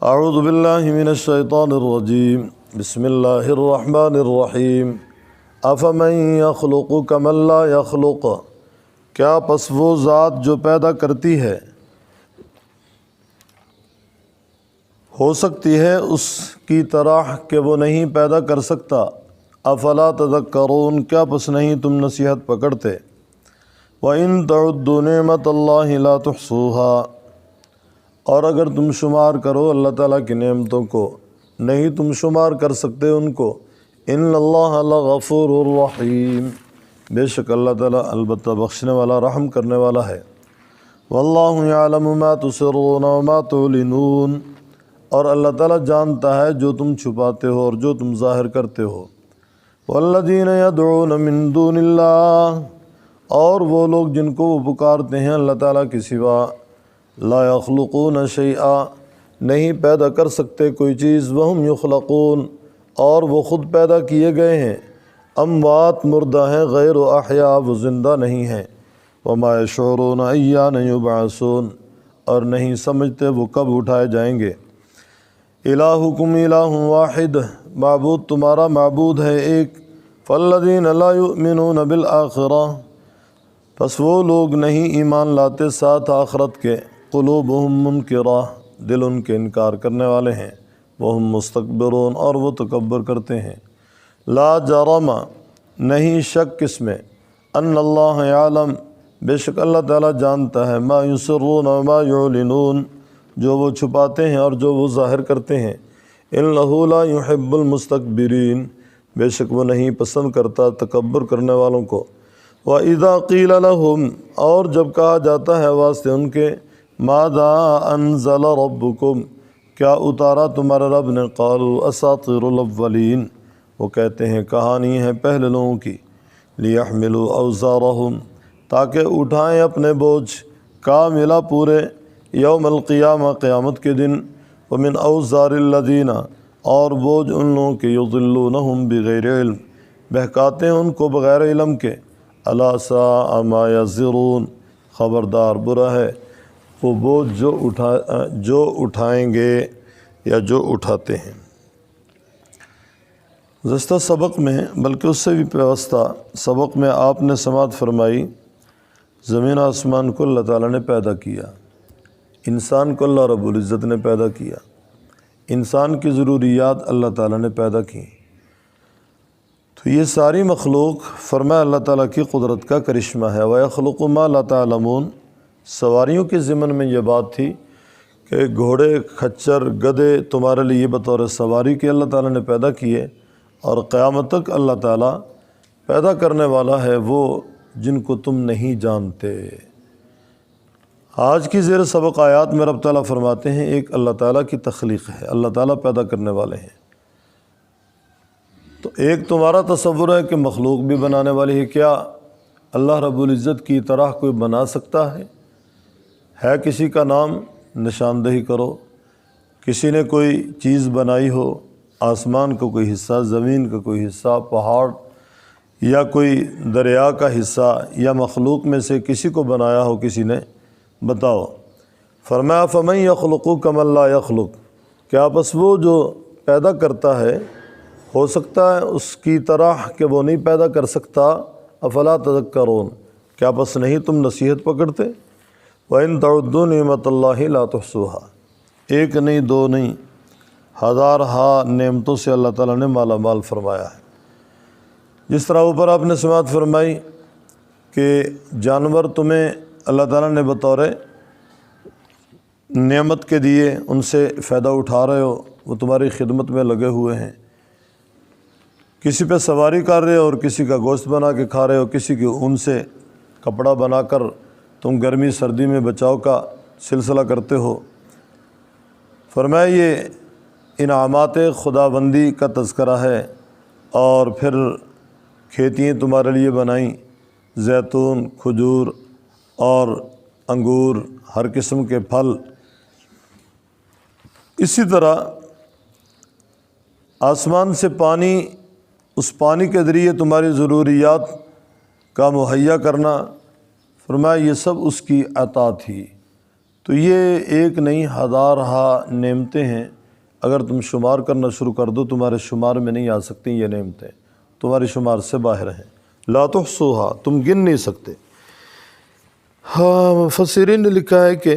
اعوذ باللہ من الشیطان الرجیم بسم اللہ الرحمن الرحیم افمن یخلق کمن لا یخلق، کیا پس وہ ذات جو پیدا کرتی ہے ہو سکتی ہے اس کی طرح کہ وہ نہیں پیدا کر سکتا۔ افلا تذکرون، کیا پس نہیں تم نصیحت پکڑتے۔ وَإِن تَعُدُّوا نِعْمَةَ اللَّهِ لَا تُحْصُوهَا، اور اگر تم شمار کرو اللہ تعالیٰ کی نعمتوں کو نہیں تم شمار کر سکتے ان کو۔ ان اللہ لغفور الرحیم، بے شک اللہ تعالیٰ البتہ بخشنے والا رحم کرنے والا ہے۔ واللہ یعلم ما تسرون وما تعلنون، اور اللہ تعالیٰ جانتا ہے جو تم چھپاتے ہو اور جو تم ظاہر کرتے ہو۔ والذین یدعون من دون اللہ، اور وہ لوگ جن کو وہ پکارتے ہیں اللہ تعالیٰ کے سوا، لا یخلقون شیئا، نہیں پیدا کر سکتے کوئی چیز، وہم یخلقون، اور وہ خود پیدا کیے گئے ہیں۔ اموات، مردہ ہیں، غیر احیاء، وہ زندہ نہیں ہیں۔ وما یشعرون ایان یبعثون، اور نہیں سمجھتے وہ کب اٹھائے جائیں گے۔ الہکم الہ واحد، معبود تمہارا معبود ہے ایک۔ فالذین لا یؤمنون بالآخرہ، پس وہ لوگ نہیں ایمان لاتے ساتھ آخرت کے۔ قلوبہم منکرہ، دل ان کے انکار کرنے والے ہیں۔ وہم مستکبرون، اور وہ تکبر کرتے ہیں۔ لا جرم، نہیں شک اس میں، ان اللہ یعلم، بے شک اللہ تعالیٰ جانتا ہے، ما یسرون وما یعلنون، جو وہ چھپاتے ہیں اور جو وہ ظاہر کرتے ہیں۔ انہ لا یحب المستکبرین، بے شک وہ نہیں پسند کرتا تکبر کرنے والوں کو۔ وَإِذَا قِيلَ لَهُمْ، اور جب کہا جاتا ہے واسطے ان کے، مَاذَا أَنزَلَ رَبُّكُمْ، کیا اتارا تمہارا رب نے، قَالُوا أَسَاطِيرُ الْأَوَّلِينَ، وہ کہتے ہیں کہانی ہے پہلے لوگوں کی۔ لِيَحْمِلُوا أَوْزَارَهُمْ، تاکہ اٹھائیں اپنے بوجھ، کاملہ پورے، یوم القیامہ قیامت کے دن۔ وَمِنْ أَوْزَارِ الَّذِينَ، اور بوجھ ان لوگوں کے، يُضِلُّونَهُمْ بِغَيْرِ علم، بہکاتے ہیں ان کو بغیر علم کے۔ أَلَا سَاءَ مَا يَزِرُونَ، خبردار برا ہے وہ بوجھ جو اٹھائیں گے یا جو اٹھاتے ہیں۔ گزشتہ سبق میں، بلکہ اس سے بھی پیوستہ سبق میں آپ نے سماعت فرمائی، زمین آسمان کو اللہ تعالیٰ نے پیدا کیا، انسان کو اللہ رب العزت نے پیدا کیا، انسان کی ضروریات اللہ تعالیٰ نے پیدا کی۔ تو یہ ساری مخلوق فرمایا اللہ تعالیٰ کی قدرت کا کرشمہ ہے۔ وَيَخْلُقُ مَا لَا تَعْلَمُونَ، سواریوں کے ضمن میں یہ بات تھی کہ گھوڑے، کھچر، گدھے تمہارے لیے بطور سواری کے اللہ تعالیٰ نے پیدا کیے، اور قیامت تک اللہ تعالیٰ پیدا کرنے والا ہے وہ جن کو تم نہیں جانتے۔ آج کی زیر سبق آیات میں رب تعالیٰ فرماتے ہیں ایک اللہ تعالیٰ کی تخلیق ہے، اللہ تعالیٰ پیدا کرنے والے ہیں۔ تو ایک تمہارا تصور ہے کہ مخلوق بھی بنانے والی ہے، کیا اللہ رب العزت کی طرح کوئی بنا سکتا ہے کسی کا نام نشاندہی کرو، کسی نے کوئی چیز بنائی ہو، آسمان کا کوئی حصہ، زمین کا کوئی حصہ، پہاڑ یا کوئی دریا کا حصہ، یا مخلوق میں سے کسی کو بنایا ہو کسی نے، بتاؤ۔ فرمایا فمن یخلق کمن لا یخلق، کیا بس وہ جو پیدا کرتا ہے ہو سکتا ہے اس کی طرح کہ وہ نہیں پیدا کر سکتا۔ افلا تذکرون، کیا بس نہیں تم نصیحت پکڑتے۔ وَإِن تَعُدُّوا نِعْمَةَ اللَّهِ لَا تُحْصُوهَا، ایک نہیں، دو نہیں، ہزارہا نعمتوں سے اللہ تعالیٰ نے مالا مال فرمایا ہے۔ جس طرح اوپر آپ نے سماعت فرمائی کہ جانور تمہیں اللہ تعالیٰ نے بطور نعمت کے دیے، ان سے فائدہ اٹھا رہے ہو، وہ تمہاری خدمت میں لگے ہوئے ہیں، کسی پہ سواری کر رہے ہو اور کسی کا گوشت بنا کے کھا رہے ہو، کسی کے اون سے کپڑا بنا کر تم گرمی سردی میں بچاؤ کا سلسلہ کرتے ہو۔ فرمایا یہ انعامات خداوندی کا تذکرہ ہے، اور پھر کھیتیں تمہارے لیے بنائیں، زیتون، کھجور اور انگور، ہر قسم کے پھل۔ اسی طرح آسمان سے پانی، اس پانی کے ذریعے تمہاری ضروریات کا مہیا کرنا، فرمایا یہ سب اس کی عطا تھی۔ تو یہ ایک نہیں ہزارہا نعمتیں ہیں، اگر تم شمار کرنا شروع کر دو تمہارے شمار میں نہیں آ سکتی یہ نعمتیں، تمہارے شمار سے باہر ہیں، لا تحصوها، تم گن نہیں سکتے۔ ہاں، مفسرین نے لکھا ہے کہ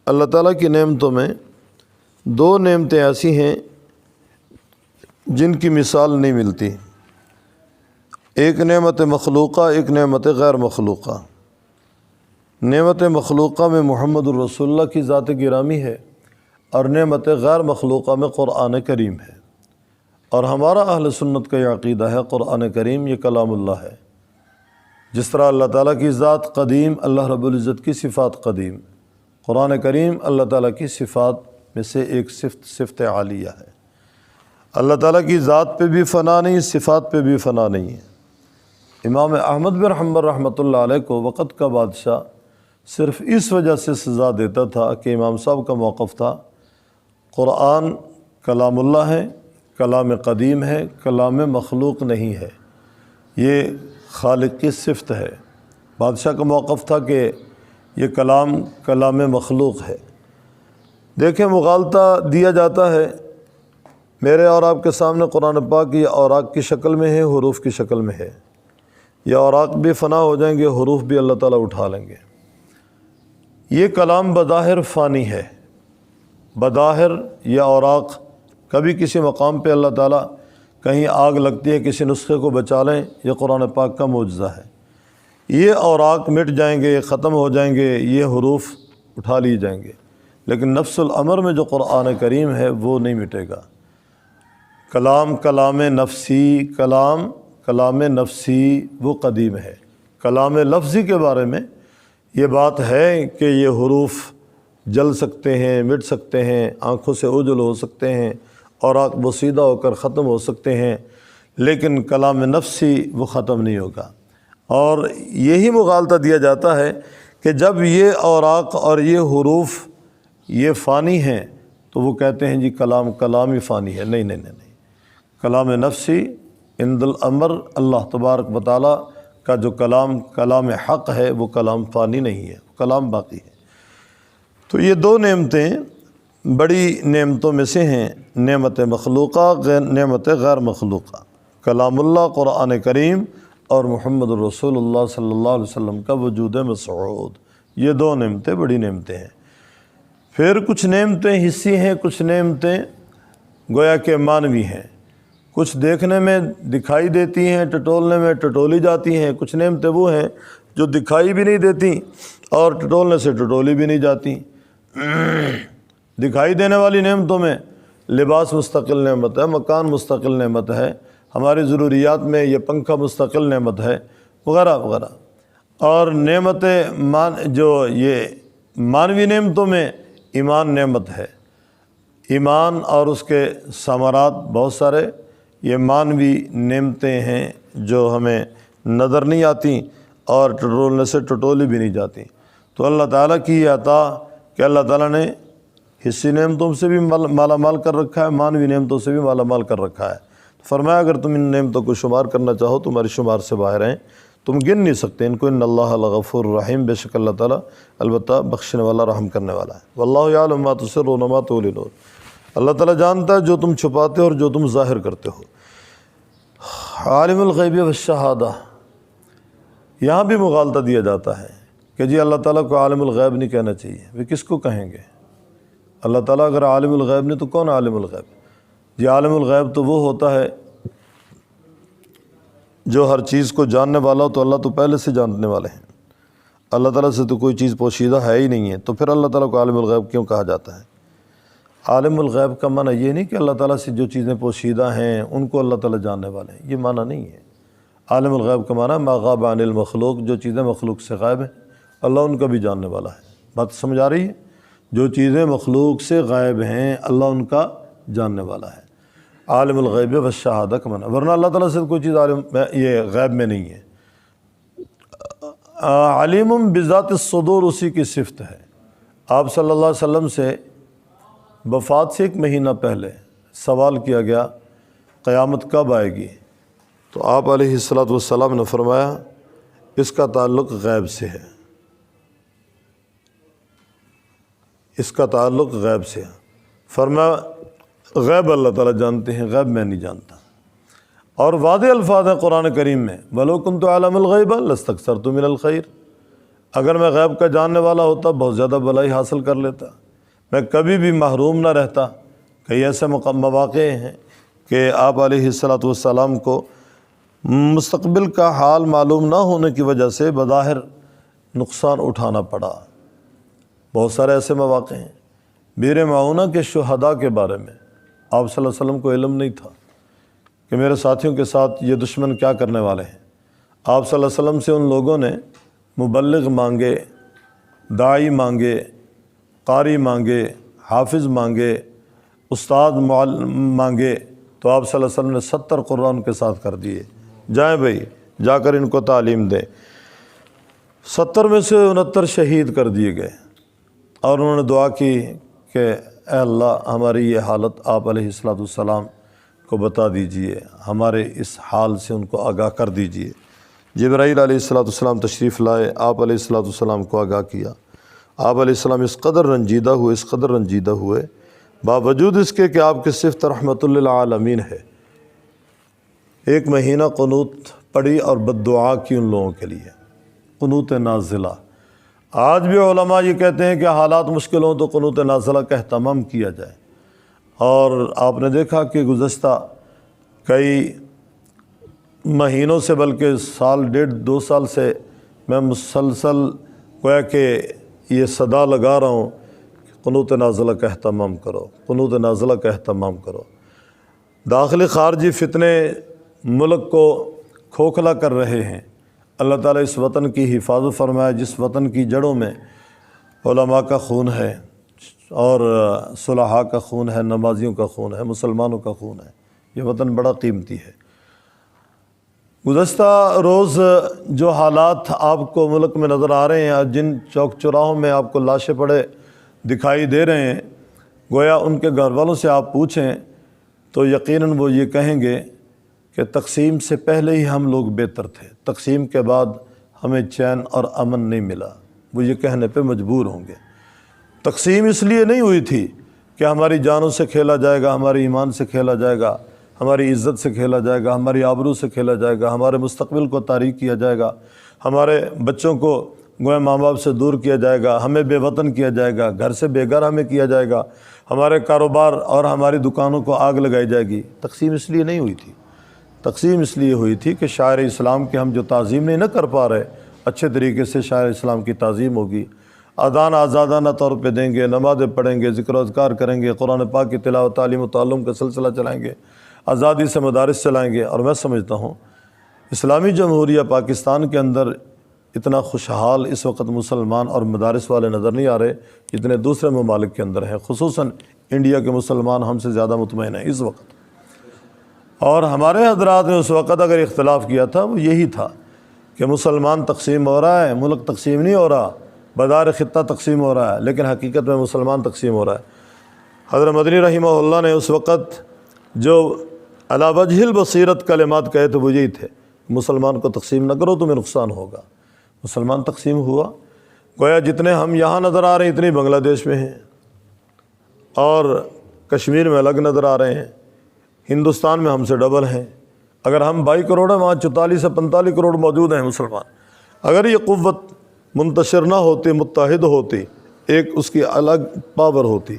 اللہ تعالیٰ کی نعمتوں میں دو نعمتیں ایسی ہیں جن کی مثال نہیں ملتی، ایک نعمت مخلوقہ، ایک نعمت غیر مخلوقہ۔ نعمت مخلوقہ میں محمد الرسول اللہ کی ذات گرامی ہے، اور نعمت غیر مخلوقہ میں قرآن کریم ہے، اور ہمارا اہل سنت کا یہ عقیدہ ہے قرآن کریم یہ کلام اللہ ہے۔ جس طرح اللہ تعالیٰ کی ذات قدیم، اللہ رب العزت کی صفات قدیم، قرآن کریم اللہ تعالیٰ کی صفات میں سے ایک صفت عالیہ ہے۔ اللہ تعالیٰ کی ذات پہ بھی فنا نہیں، صفات پہ بھی فنا نہیں ہے۔ امام احمد بن حنبل رحمۃ اللہ علیہ کو وقت کا بادشاہ صرف اس وجہ سے سزا دیتا تھا کہ امام صاحب کا موقف تھا قرآن کلام اللہ ہے، کلام قدیم ہے، کلام مخلوق نہیں ہے، یہ خالق کی صفت ہے۔ بادشاہ کا موقف تھا کہ یہ کلام مخلوق ہے۔ دیکھیں، مغالطہ دیا جاتا ہے، میرے اور آپ کے سامنے قرآن پاک یہ اوراق کی شکل میں ہے، حروف کی شکل میں ہے، یہ اوراق بھی فنا ہو جائیں گے، حروف بھی اللہ تعالیٰ اٹھا لیں گے۔ یہ کلام بظاہر فانی ہے، بظاہر یہ اوراق کبھی کسی مقام پہ اللہ تعالیٰ کہیں آگ لگتی ہے کسی نسخے کو بچا لیں، یہ قرآن پاک کا معجزہ ہے۔ یہ اوراق مٹ جائیں گے، ختم ہو جائیں گے، یہ حروف اٹھا لیے جائیں گے، لیکن نفس الامر میں جو قرآن کریم ہے وہ نہیں مٹے گا۔ کلام نفسی وہ قدیم ہے۔ کلام لفظی کے بارے میں یہ بات ہے کہ یہ حروف جل سکتے ہیں، مٹ سکتے ہیں، آنکھوں سے اوجھل ہو سکتے ہیں، اوراق بوسیدہ ہو کر ختم ہو سکتے ہیں، لیکن کلام نفسی وہ ختم نہیں ہوگا۔ اور یہی مغالطہ دیا جاتا ہے کہ جب یہ اوراق اور یہ حروف یہ فانی ہیں تو وہ کہتے ہیں جی کلام ہی فانی ہے۔ نہیں نہیں نہیں نہیں، کلام نفسی عند الامر اللہ تبارک و تعالیٰ کا جو کلام حق ہے وہ کلام فانی نہیں ہے، کلام باقی ہے۔ تو یہ دو نعمتیں بڑی نعمتوں میں سے ہیں، نعمت مخلوقہ، نعمت غیر مخلوقہ، کلام اللہ قرآن کریم اور محمد الرسول اللہ صلی اللہ علیہ وسلم کا وجود مسعود، یہ دو نعمتیں بڑی نعمتیں ہیں۔ پھر کچھ نعمتیں حصی ہیں، کچھ نعمتیں گویا کہ معنوی ہیں، کچھ دیکھنے میں دکھائی دیتی ہیں، ٹٹولنے میں ٹٹولی جاتی ہیں، کچھ نعمتیں وہ ہیں جو دکھائی بھی نہیں دیتی اور ٹٹولنے سے ٹٹولی بھی نہیں جاتی۔ دکھائی دینے والی نعمتوں میں لباس مستقل نعمت ہے، مکان مستقل نعمت ہے، ہماری ضروریات میں یہ پنکھا مستقل نعمت ہے، وغیرہ وغیرہ۔ اور نعمت جو یہ معنوی نعمتوں میں ایمان نعمت ہے، ایمان اور اس کے ثمرات بہت سارے یہ معنوی نعمتیں ہیں جو ہمیں نظر نہیں آتی اور ٹٹولنے سے ٹٹولی بھی نہیں جاتی۔ تو اللہ تعالیٰ کی یہ عطا کہ اللہ تعالیٰ نے حصی نعمتوں سے بھی مالا مال کر رکھا ہے، معنوی نعمتوں سے بھی مالا مال کر رکھا ہے۔ فرمایا اگر تم ان نعمتوں کو شمار کرنا چاہو تمہاری شمار سے باہر ہیں، تم گن نہیں سکتے ان کو۔ ان اللہ لغفور رحیم، بے شک اللہ تعالیٰ البتہ بخشنے والا، رحم کرنے والا ہے۔ واللہ یعلم ما تسرون وما تعلنون، اللہ تعالیٰ جانتا ہے جو تم چھپاتے ہو اور جو تم ظاہر کرتے ہو۔ عالم الغیب والشہادہ، یہاں بھی مغالطہ دیا جاتا ہے کہ جی اللہ تعالیٰ کو عالم الغیب نہیں کہنا چاہیے، وہ کس کو کہیں گے؟ اللہ تعالیٰ اگر عالم الغیب نہیں تو کون عالم الغیب؟ جی عالم الغیب تو وہ ہوتا ہے جو ہر چیز کو جاننے والا ہو، تو اللہ تو پہلے سے جاننے والے ہیں، اللہ تعالیٰ سے تو کوئی چیز پوشیدہ ہے ہی نہیں ہے، تو پھر اللہ تعالیٰ کو عالم الغیب کیوں کہا جاتا ہے؟ عالم الغیب کا معنی یہ نہیں کہ اللہ تعالیٰ سے جو چیزیں پوشیدہ ہیں ان کو اللہ تعالیٰ جاننے والے ہیں، یہ معنی نہیں ہے۔ عالم الغیب کا معنی ما غاب عن المخلوق، جو چیزیں مخلوق سے غائب ہیں اللہ ان کا بھی جاننے والا ہے۔ بات سمجھ آ رہی ہے؟ جو چیزیں مخلوق سے غائب ہیں اللہ ان کا جاننے والا ہے، عالم الغیب والشہادہ کا معنی۔ ورنہ اللہ تعالیٰ سے کوئی چیز یہ غیب میں نہیں ہے۔ علیم بذات الصدور اسی کی صفت ہے۔ آپ صلی اللہ علیہ وسلم سے وفات سے 1 مہینہ پہلے سوال کیا گیا قیامت کب آئے گی، تو آپ علیہ الصلاۃ والسلام نے فرمایا اس کا تعلق غیب سے ہے۔ اس کا تعلق غیب سے ہے۔ فرمایا غیب اللہ تعالیٰ جانتے ہیں، غیب میں نہیں جانتا۔ اور واضح الفاظ ہیں قرآن کریم میں، وَلَوْ كُنْتُ أَعْلَمُ الْغَيْبَ لَاسْتَكْثَرْتُ مِنَ الْخَيْرِ، اگر میں غیب کا جاننے والا ہوتا بہت زیادہ بھلائی حاصل کر لیتا، میں کبھی بھی محروم نہ رہتا۔ کئی ایسے مواقع ہیں کہ آپ علیہ الصلاۃ والسلام کو مستقبل کا حال معلوم نہ ہونے کی وجہ سے بظاہر نقصان اٹھانا پڑا۔ بہت سارے ایسے مواقع ہیں۔ بیر معونہ کے شہداء کے بارے میں آپ صلی اللہ علیہ وسلم کو علم نہیں تھا کہ میرے ساتھیوں کے ساتھ یہ دشمن کیا کرنے والے ہیں۔ آپ صلی اللہ علیہ وسلم سے ان لوگوں نے مبلغ مانگے، داعی مانگے، قاری مانگے، حافظ مانگے، استاد مانگے، تو آپ صلی اللہ علیہ وسلم نے 70 قرآن کے ساتھ کر دیے، جائیں بھائی جا کر ان کو تعلیم دیں۔ 70 میں سے 69 شہید کر دیے گئے، اور انہوں نے دعا کی کہ اے اللہ ہماری یہ حالت آپ علیہ الصلاۃ والسلام کو بتا دیجئے، ہمارے اس حال سے ان کو آگاہ کر دیجئے۔ جبرائیل علیہ الصلاۃ والسلام تشریف لائے، آپ علیہ الصلاۃ والسلام کو آگاہ کیا۔ آپ علیہ السلام اس قدر رنجیدہ ہوئے باوجود اس کے کہ آپ کی صفت رحمت للعالمین ہے۔ ایک مہینہ قنوت پڑھی اور بد دعا کی ان لوگوں کے لیے، قنوت نازلہ۔ آج بھی علماء یہ کہتے ہیں کہ حالات مشکل ہوں تو قنوت نازلہ کا اہتمام کیا جائے۔ اور آپ نے دیکھا کہ گزشتہ کئی مہینوں سے، بلکہ سال ڈیڑھ 2 سال سے میں مسلسل گویا کہ یہ صدا لگا رہا ہوں کہ قنوت نازلہ کا اہتمام کرو، قنوت نازلہ کا اہتمام کرو۔ داخلی خارجی فتنے ملک کو کھوکھلا کر رہے ہیں۔ اللہ تعالیٰ اس وطن کی حفاظت فرمائے جس وطن کی جڑوں میں علماء کا خون ہے اور صلحاء کا خون ہے، نمازیوں کا خون ہے، مسلمانوں کا خون ہے۔ یہ وطن بڑا قیمتی ہے۔ گزشتہ روز جو حالات آپ کو ملک میں نظر آ رہے ہیں، جن چوک چوراہوں میں آپ کو لاشیں پڑے دکھائی دے رہے ہیں، گویا ان کے گھر والوں سے آپ پوچھیں تو یقیناً وہ یہ کہیں گے کہ تقسیم سے پہلے ہی ہم لوگ بہتر تھے، تقسیم کے بعد ہمیں چین اور امن نہیں ملا۔ وہ یہ کہنے پہ مجبور ہوں گے۔ تقسیم اس لیے نہیں ہوئی تھی کہ ہماری جانوں سے کھیلا جائے گا، ہماری ایمان سے کھیلا جائے گا، ہماری عزت سے کھیلا جائے گا، ہماری آبرو سے کھیلا جائے گا، ہمارے مستقبل کو تاریک کیا جائے گا، ہمارے بچوں کو گویا ماں باپ سے دور کیا جائے گا، ہمیں بے وطن کیا جائے گا، گھر سے بے گھر ہمیں کیا جائے گا، ہمارے کاروبار اور ہماری دکانوں کو آگ لگائی جائے گی۔ تقسیم اس لیے نہیں ہوئی تھی۔ تقسیم اس لیے ہوئی تھی کہ شاعر اسلام کی ہم جو تعظیم نہیں نہ کر پا رہے، اچھے طریقے سے شاعر اسلام کی تعظیم ہوگی۔ اذان آزادانہ طور پہ دیں گے، نمازیں پڑھیں گے، ذکر و اذکار کریں گے، قرآن پاک کی تلاوت، تعلیم و تعلم کا سلسلہ چلائیں گے، آزادی سے مدارس چلائیں گے۔ اور میں سمجھتا ہوں اسلامی جمہوریہ پاکستان کے اندر اتنا خوشحال اس وقت مسلمان اور مدارس والے نظر نہیں آ رہے جتنے دوسرے ممالک کے اندر ہیں۔ خصوصاً انڈیا کے مسلمان ہم سے زیادہ مطمئن ہیں اس وقت۔ اور ہمارے حضرات نے اس وقت اگر اختلاف کیا تھا وہ یہی تھا کہ مسلمان تقسیم ہو رہا ہے، ملک تقسیم نہیں ہو رہا، بدار خطہ تقسیم ہو رہا ہے، لیکن حقیقت میں مسلمان تقسیم ہو رہا ہے۔ حضرت مدنی رحمہ اللہ نے اس وقت جو علی وجہ البصیرت کلمات کہے تھے وہ یہی تھے، مسلمان کو تقسیم نہ کرو تمہیں نقصان ہوگا۔ مسلمان تقسیم ہوا، گویا جتنے ہم یہاں نظر آ رہے ہیں اتنے بنگلہ دیش میں ہیں، اور کشمیر میں الگ نظر آ رہے ہیں، ہندوستان میں ہم سے ڈبل ہیں۔ اگر ہم 22 کروڑ ہیں، وہاں 44 سے 45 کروڑ موجود ہیں مسلمان۔ اگر یہ قوت منتشر نہ ہوتی، متحد ہوتی، ایک اس کی الگ پاور ہوتی،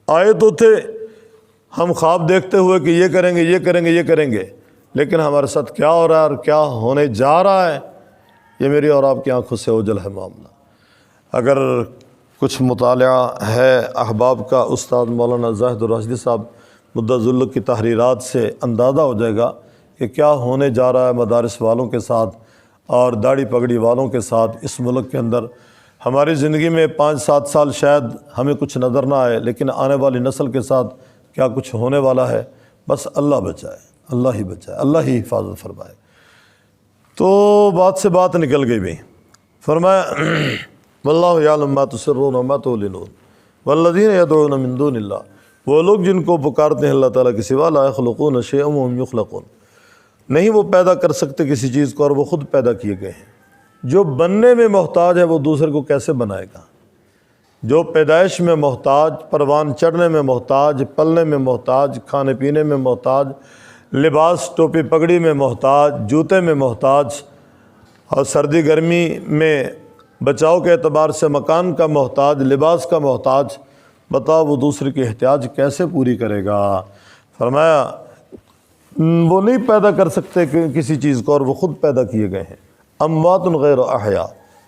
آئے تو تھے ہم خواب دیکھتے ہوئے کہ یہ کریں گے، یہ کریں گے، یہ کریں گے، لیکن ہمارے ساتھ کیا ہو رہا ہے اور کیا ہونے جا رہا ہے یہ میری اور آپ کی آنکھوں سے اوجھل ہے معاملہ۔ اگر کچھ مطالعہ ہے احباب کا، استاد مولانا زاہد الراشدی صاحب مدظ کی تحریرات سے اندازہ ہو جائے گا کہ کیا ہونے جا رہا ہے مدارس والوں کے ساتھ اور داڑھی پگڑی والوں کے ساتھ اس ملک کے اندر۔ ہماری زندگی میں 5-7 سال شاید ہمیں کچھ نظر نہ آئے، لیکن آنے والی نسل کے ساتھ کیا کچھ ہونے والا ہے، بس اللہ بچائے، اللہ ہی بچائے، اللہ ہی حفاظت فرمائے۔ تو بات سے بات نکل گئی بھی، فرمایا واللہ یعلم ما تسرون وما تعلنون والذین یدعون من دون اللہ، وہ لوگ جن کو پکارتے ہیں اللہ تعالیٰ کے سوا، لا یخلقون شیئا وہم یخلقون، نہیں وہ پیدا کر سکتے کسی چیز کو اور وہ خود پیدا کیے گئے ہیں۔ جو بننے میں محتاج ہے وہ دوسرے کو کیسے بنائے گا؟ جو پیدائش میں محتاج، پروان چڑھنے میں محتاج، پلنے میں محتاج، کھانے پینے میں محتاج، لباس ٹوپی پگڑی میں محتاج، جوتے میں محتاج، اور سردی گرمی میں بچاؤ کے اعتبار سے مکان کا محتاج، لباس کا محتاج، بتاؤ وہ دوسرے کی احتیاج کیسے پوری کرے گا؟ فرمایا وہ نہیں پیدا کر سکتے کسی چیز کو، اور وہ خود پیدا کیے گئے ہیں۔ اموات غیر احیاء،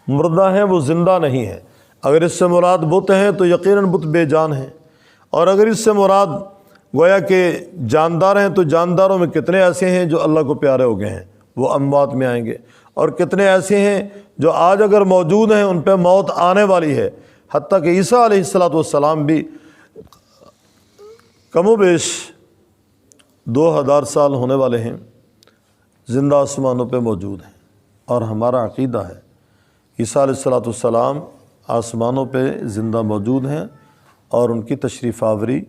مردہ ہیں وہ زندہ نہیں ہیں۔ اگر اس سے مراد بت ہیں تو یقیناً بت بے جان ہیں، اور اگر اس سے مراد گویا کہ جاندار ہیں تو جانداروں میں کتنے ایسے ہیں جو اللہ کو پیارے ہو گئے ہیں، وہ اموات میں آئیں گے، اور کتنے ایسے ہیں جو آج اگر موجود ہیں ان پہ موت آنے والی ہے۔ حتیٰ کہ عیسیٰ علیہ السلام بھی کم و بیش 2000 سال ہونے والے ہیں، زندہ آسمانوں پہ موجود ہیں، اور ہمارا عقیدہ ہے عیسیٰ علیہ السلام آسمانوں پہ زندہ موجود ہیں، اور ان کی تشریف آوری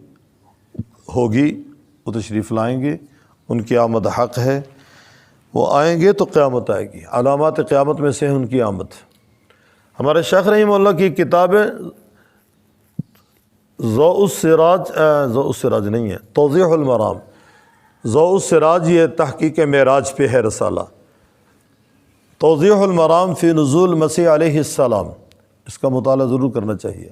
ہوگی، وہ تشریف لائیں گے، ان کی آمد حق ہے، وہ آئیں گے تو قیامت آئے گی۔ علامات قیامت میں سے ہے ان کی آمد۔ ہمارے شیخ رحمہ اللہ کی کتاب ضوء السراج نہیں ہے، توضیح المرام، ضوء السراج یہ تحقیق معراج پہ ہے رسالہ، توضیح المرام فی نزول مسیح علیہ السلام، اس کا مطالعہ ضرور کرنا چاہیے۔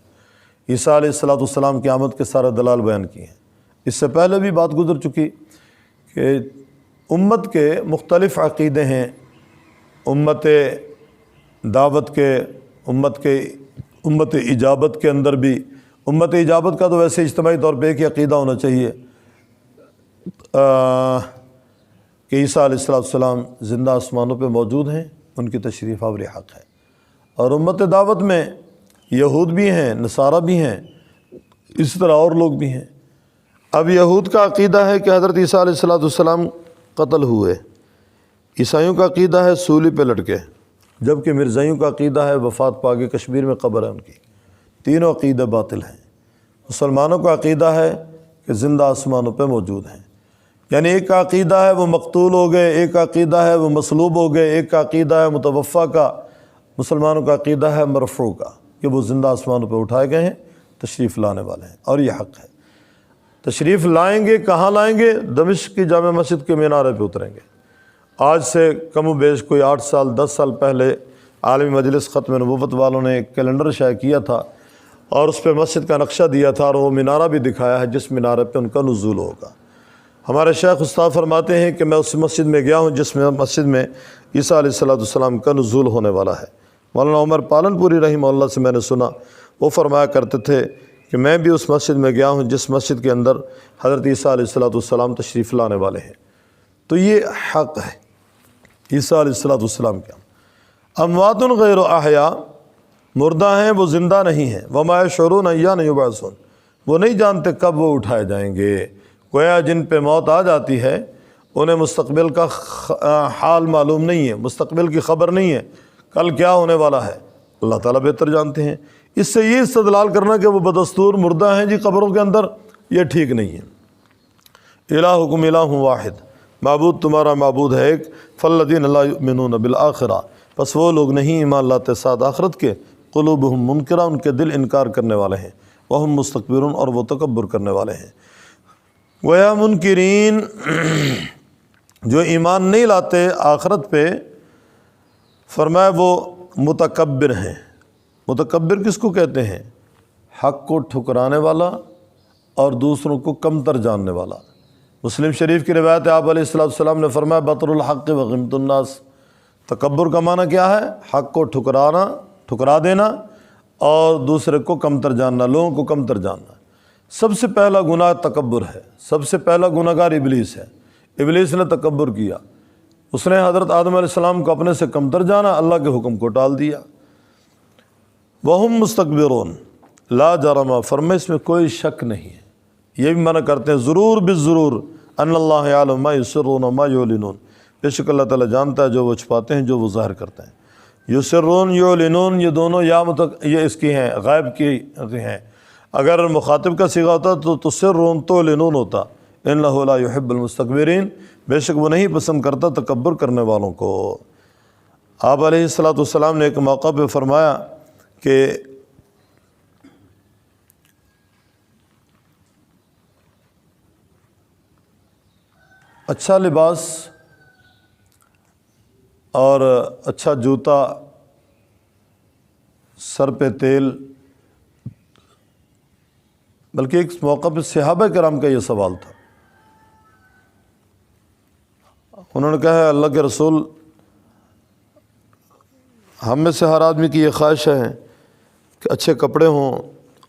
عیسیٰ علیہ السلام کی آمد کے سارے دلائل بیان کیے ہیں۔ اس سے پہلے بھی بات گزر چکی کہ امت کے مختلف عقیدے ہیں، امت دعوت کے، امت اجابت کے اندر بھی، امت اجابت کا تو ویسے اجتماعی طور پہ ایک ہی عقیدہ ہونا چاہیے کہ عیسیٰ علیہ السلام زندہ آسمانوں پہ موجود ہیں، ان کی تشریف آوری حق ہے۔ اور امت دعوت میں یہود بھی ہیں، نصارہ بھی ہیں، اس طرح اور لوگ بھی ہیں۔ اب یہود کا عقیدہ ہے کہ حضرت عیسیٰ علیہ السلام قتل ہوئے، عیسائیوں کا عقیدہ ہے سولی پہ لٹکے، جبکہ مرزائیوں کا عقیدہ ہے وفات پا کے کشمیر میں قبر ہے ان کی۔ تینوں عقیدے باطل ہیں۔ مسلمانوں کا عقیدہ ہے کہ زندہ آسمانوں پہ موجود ہیں، یعنی ایک کا عقیدہ ہے وہ مقتول ہو گئے، ایک کا عقیدہ ہے وہ مصلوب ہو گئے، ایک کا عقیدہ ہے متوفی کا، مسلمانوں کا عقیدہ ہے مرفوع کا، کہ وہ زندہ آسمانوں پہ اٹھائے گئے ہیں، تشریف لانے والے ہیں، اور یہ حق ہے۔ تشریف لائیں گے، کہاں لائیں گے؟ دمشق کی جامع مسجد کے مینارے پہ اتریں گے۔ آج سے کم و بیش کوئی 8 سال 10 سال پہلے عالمی مجلس ختم نبوت والوں نے ایک کیلنڈر شائع کیا تھا، اور اس پہ مسجد کا نقشہ دیا تھا، اور وہ مینارہ بھی دکھایا ہے جس مینارے پہ ان کا نزول ہوگا۔ ہمارے شیخ استاد فرماتے ہیں کہ میں اس مسجد میں گیا ہوں جس میں مسجد میں عیسیٰ علیہ السلام کا نزول ہونے والا ہے۔ مولانا عمر پالن پوری رحمہ اللہ سے میں نے سنا، وہ فرمایا کرتے تھے کہ میں بھی اس مسجد میں گیا ہوں جس مسجد کے اندر حضرت عیسیٰ علیہ السلام تشریف لانے والے ہیں۔ تو یہ حق ہے عیسیٰ علیہ السلام کا۔ اموات غیر احیاء، مردہ ہیں وہ زندہ نہیں ہیں، وما یشعرون ایان یبعثون، وہ نہیں جانتے کب وہ اٹھائے جائیں گے۔ گویا جن پہ موت آ جاتی ہے انہیں مستقبل کا حال معلوم نہیں ہے، مستقبل کی خبر نہیں ہے، کل کیا ہونے والا ہے، اللہ تعالیٰ بہتر جانتے ہیں۔ اس سے یہ استدلال کرنا کہ وہ بدستور مردہ ہیں جی قبروں کے اندر، یہ ٹھیک نہیں ہے۔ الہکم الہ واحد، معبود تمہارا معبود ہے ایک، فالذین لا یؤمنون بالآخرہ، پس وہ لوگ نہیں ایمان لاتے ساتھ آخرت کے، قلوبہم منکرہ، ان کے دل انکار کرنے والے ہیں، وہم مستکبرون، اور وہ تکبر کرنے والے ہیں۔ گویا منکرین جو ایمان نہیں لاتے آخرت پہ، فرمایا وہ متکبر ہیں۔ متکبر کس کو کہتے ہیں؟ حق کو ٹھکرانے والا اور دوسروں کو کمتر جاننے والا۔ مسلم شریف کی روایت ہے، آپ علیہ السلام نے فرمایا بطر الحق و غمت الناس، تکبر کا معنی کیا ہے؟ حق کو ٹھکرا دینا اور دوسرے کو کمتر جاننا، لوگوں کو کمتر جاننا۔ سب سے پہلا گناہ تکبر ہے، سب سے پہلا گناہ گار ابلیس ہے۔ ابلیس نے تکبر کیا، اس نے حضرت آدم علیہ السلام کو اپنے سے کمتر جانا، اللہ کے حکم کو ٹال دیا۔ وہم مستکبرون لا جرم، فرمائے اس میں کوئی شک نہیں ہے۔ یہ بھی منع کرتے ہیں ضرور بالضرور ان اللہ یعلم ما یسرون و ما یعلنون، بے شک اللہ تعالیٰ جانتا ہے جو وہ چھپاتے ہیں جو وہ ظاہر کرتے ہیں۔ یسرون یعلنون، یہ دونوں یہ اس کی ہیں، غائب کی ہیں۔ اگر مخاطب کا صیغہ ہوتا تو تسرون تو لنون ہوتا، انہ لا یحب المستکبرین، بے شک وہ نہیں پسند کرتا تکبر کرنے والوں کو۔ آپ علیہ السلام نے ایک موقع پہ فرمایا کہ اچھا لباس اور اچھا جوتا، سر پہ تیل، بلکہ ایک موقع پہ صحابہ کرام کا یہ سوال تھا. انہوں نے کہا اللہ کے رسول، ہم میں سے ہر آدمی کی یہ خواہش ہے کہ اچھے کپڑے ہوں،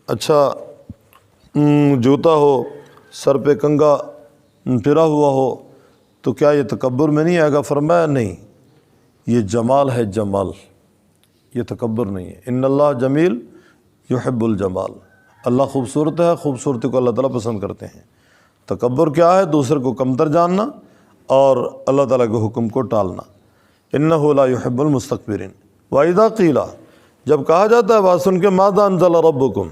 اچھا جوتا ہو، سر پہ کنگا پھرا ہوا ہو، تو کیا یہ تکبر میں نہیں آئے گا؟ فرمایا نہیں، یہ جمال ہے، جمال، یہ تکبر نہیں ہے. ان اللہ جمیل یحب الجمال، اللہ خوبصورت ہے، خوبصورتی کو اللہ تعالیٰ پسند کرتے ہیں. تکبر کیا ہے؟ دوسرے کو کمتر جاننا اور اللہ تعالیٰ کے حکم کو ٹالنا. انہ لا یحب المستکبرین. وَإِذَا قِیلَ، جب کہا جاتا ہے بات سن کے، ماذا انزل ربکم،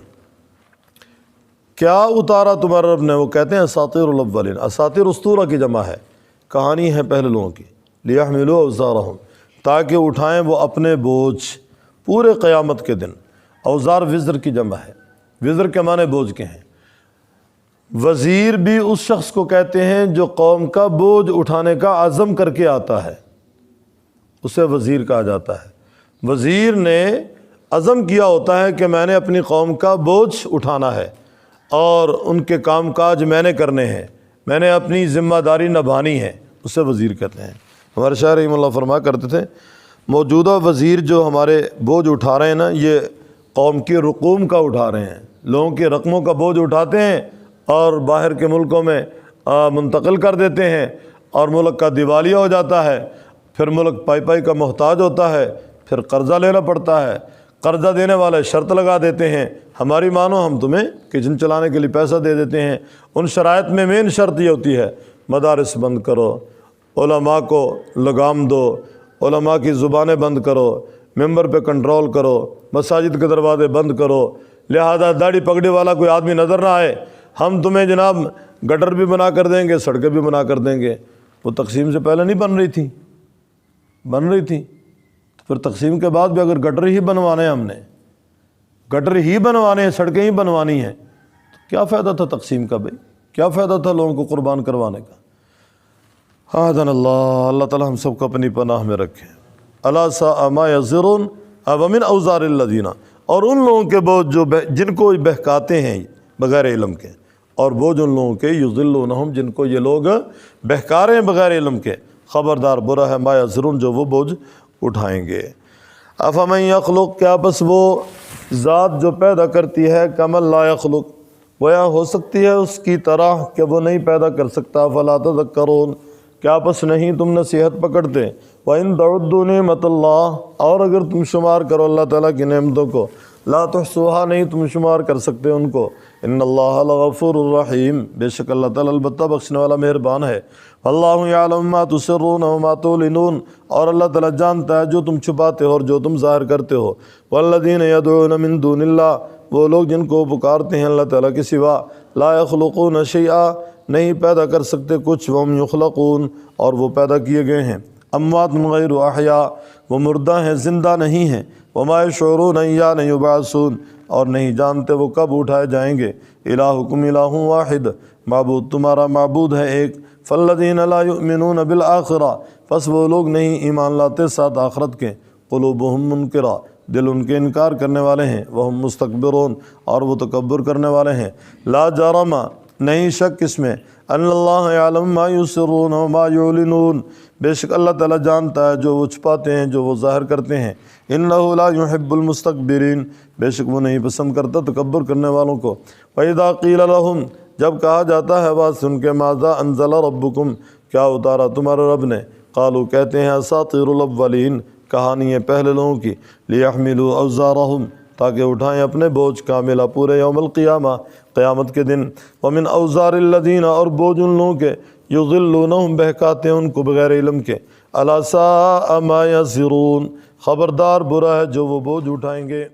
کیا اتارا تمہارے رب نے؟ وہ کہتے ہیں اساطیر الاولین. اساطیر اسطورہ کی جمع ہے، کہانی ہے پہلے لوگوں کی. لیحملوا اوزارہم، تاکہ اٹھائیں وہ اپنے بوجھ پورے قیامت کے دن. اوزار وزر کی جمع ہے، وزر کے معنی بوجھ کے ہیں. وزیر بھی اس شخص کو کہتے ہیں جو قوم کا بوجھ اٹھانے کا عزم کر کے آتا ہے، اسے وزیر کہا جاتا ہے. وزیر نے عزم کیا ہوتا ہے کہ میں نے اپنی قوم کا بوجھ اٹھانا ہے اور ان کے کام کاج میں نے کرنے ہیں، میں نے اپنی ذمہ داری نبھانی ہے، اسے وزیر کہتے ہیں. ہمارے شاعر رحمہ اللہ فرمایا کرتے تھے، موجودہ وزیر جو ہمارے بوجھ اٹھا رہے ہیں نا، یہ قوم کی رقوم کا اٹھا رہے ہیں، لوگوں کی رقموں کا بوجھ اٹھاتے ہیں اور باہر کے ملکوں میں منتقل کر دیتے ہیں، اور ملک کا دیوالیہ ہو جاتا ہے، پھر ملک پائی پائی کا محتاج ہوتا ہے، پھر قرضہ لینا پڑتا ہے. قرضہ دینے والے شرط لگا دیتے ہیں، ہماری مانو ہم تمہیں کچن چلانے کے لیے پیسہ دے دیتے ہیں. ان شرائط میں مین شرط یہ ہوتی ہے، مدارس بند کرو، علماء کو لگام دو، علماء کی زبانیں بند کرو، ممبر پہ کنٹرول کرو، مساجد کے دروازے بند کرو، لہذا داڑھی پگڑی والا کوئی آدمی نظر نہ آئے، ہم تمہیں جناب گٹر بھی بنا کر دیں گے، سڑکیں بھی بنا کر دیں گے. وہ تقسیم سے پہلے نہیں بن رہی تھی، بن رہی تھی. پھر تقسیم کے بعد بھی اگر گٹر ہی بنوانے ہیں، ہم نے گٹر ہی بنوانے ہیں، سڑکیں ہی بنوانی ہیں، تو کیا فائدہ تھا تقسیم کا؟ بھائی کیا فائدہ تھا لوگوں کو قربان کروانے کا؟ آذن اللہ، اللہ تعالی ہم سب کو اپنی پناہ میں رکھے. الا ساء ما یزرون. اب من اوزار الذین، اور ان لوگوں کے بوجھ جو جن کو بہکاتے ہیں بغیر علم کے، اور بوجھ ان لوگوں کے یضلونہم جن کو یہ لوگ بہکا رہے ہیں بغیر علم کے. خبردار برا ہے ما یزرون جو وہ بوجھ اٹھائیں گے. افمن یخلق، کیا بس وہ ذات جو پیدا کرتی ہے، کمن لا یخلق، گویا ہو سکتی ہے اس کی طرح کہ وہ نہیں پیدا کر سکتا. فلا تذکرون، کیا پس نہیں تم نصیحت پکڑتے. وَإِن تَعُدُّوا نِعْمَةَ اللَّهِ، اور اگر تم شمار کرو اللہ تعالیٰ کی نعمتوں کو، لا تحصوها، نہیں تم شمار کر سکتے ان کو. ان اللہ لغفور الرحیم، بے شک اللہ تعالیٰ البتہ بخشنے والا مہربان ہے. اللہ یعلم ما تسرون وما تعلنون، اور اللہ تعالیٰ جانتا ہے جو تم چھپاتے ہو اور جو تم ظاہر کرتے ہو. والذین یدعون من دون اللہ، وہ لوگ جن کو پکارتے ہیں اللہ تعالیٰ کے سوا، لا یخلقون شیئا، نہیں پیدا کر سکتے کچھ، وہم یخلقون، اور وہ پیدا کیے گئے ہیں. اموات غیر احیاء، وہ مردہ ہیں زندہ نہیں ہیں. وما یشعرون ایان یبعثون، اور نہیں جانتے وہ کب اٹھائے جائیں گے. الہکم الہ واحد، معبود تمہارا معبود ہے ایک. فالذین لا یؤمنون بالآخرہ، پس وہ لوگ نہیں ایمان لاتے ساتھ آخرت کے. قلوبہم منکرہ، دل ان کے انکار کرنے والے ہیں. وہم مستکبرون، اور وہ تکبر کرنے والے ہیں. لا جرم، نہیں شک اس میں، ان اللہ یعلم ما یسرون وما یعلنون، بے شک اللہ تعالیٰ جانتا ہے جو وہ چھپاتے ہیں جو وہ ظاہر کرتے ہیں. انہ لا یحب المستکبرین، بے شک وہ نہیں پسند کرتا تکبر کرنے والوں کو. وَإِذَا قِیلَ لَهُمْ، جب کہا جاتا ہے بات سن کے، ماذا انزل ربکم، کیا اتارا تمہارے رب نے، قالوا کہتے ہیں اساطیر الاولین، کہانی ہے پہلے لوگوں کی. لیحملوا اوزارہم، تاکہ اٹھائیں اپنے بوجھ کاملہ پورے یوم القیامہ، قیامت کے دن. ومن اوزار الذین، اور بوجھ ان لوگوں کے یضلونہم بہکاتے ہیں ان کو بغیر علم کے. الا ساء ما یزرون، خبردار برا ہے جو وہ بوجھ اٹھائیں گے.